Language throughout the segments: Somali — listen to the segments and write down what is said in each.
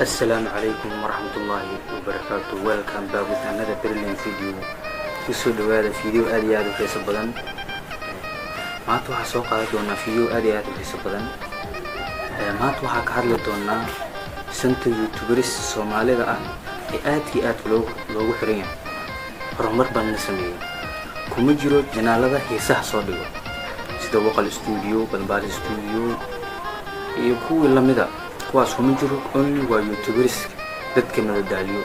السلام عليكم ورحمة الله وبركاته. welcome back with another brilliant video. kusoo dhawaada video aad iyo aad u xiiso badan. maanta waxaan soo qaadan doonaa video aad iyo aad u xiiso badan. maanta waxaan ka hadli doonaa shanta youtubers Soomaalida ah ee aad iyo aad loogu xiran yahay horumar badan la sameeyay. kuma jiro janaalada heesaha soo dhigo sida Waqal Studio, Balbaali Studio iyo kuwa lamida kuwaas kuma jiro. only waa youtubers dadka madadaaliyo.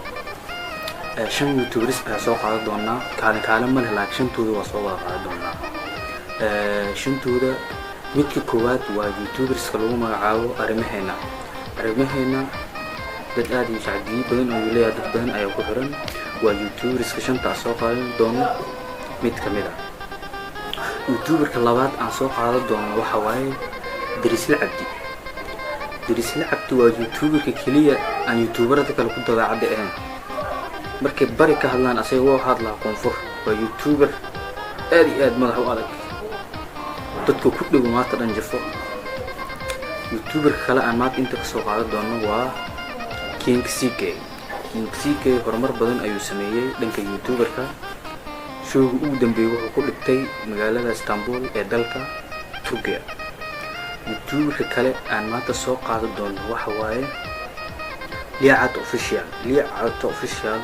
shan youtubers ayaa soo qaadan doonaa kaalin ma leh, laakiin shantooda waa soo wada qaadan doonaa. shantooda midka koowaad waa youtuberska lagu magacaabo arrimaheena dad aad iyo shacbiyo badan oo leeyahay dad badan ayaa ku xiran. waa youtuberska shanta soo qaadan doono mid ka mid ah. youtuberka labaad aan soo qaadan doono waxa waaye Dirisle Cabdi waa youtuberka kaliya aan youtuberada kale ku dabeecad ahayn. markay bari ka hadlaan asagoo hadlaa koonfur. waa youtuber aad iyo aad madax u adag dadku ku dhigo maanta dhan jafo. youtuberka kale aan maanta inta ka soo qaadan doono waa King CK. horumar badan ayuu sameeyay dhanka youtuberka. showga ugu dambeeyay wuxuu ku dhigtay magaalada Istanbul ee dalka Turkiga. youtuberka kale aan maanta soo qaadan doono waxa waaye Liacat Official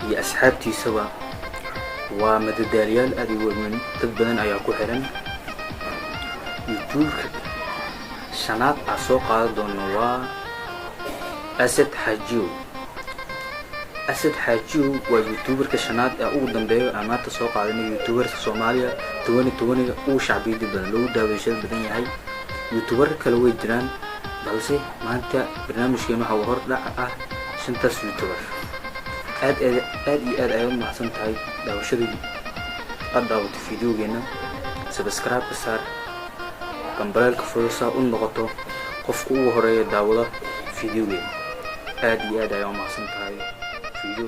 iyo asxaabtiisaba waa madadaaliyaal aad u weyn, dad badan ayaa ku xiran. youtuberka shanaad aan soo qaadan doono waa Asad Xaajiyo. waa youtuberka shanaad ee ugu dambeeyo aan maanta soo qaadanay youtuberka Soomaaliya 2020 uu shacbiyada badan loogu daawashada badan yahay. youtuber kale way jiraan balse maanta barnaamijkeena waxa uu hor dhac ah shantaas youtuber. aad iyo aad ayaad mahadsan tahay daawashadii aad daawatay videogeena. subscribe ka saar, kambalka fursa u noqoto qofka ugu horeeya daawada videogeena. aad iyo aad ayaad mahadsan tahay video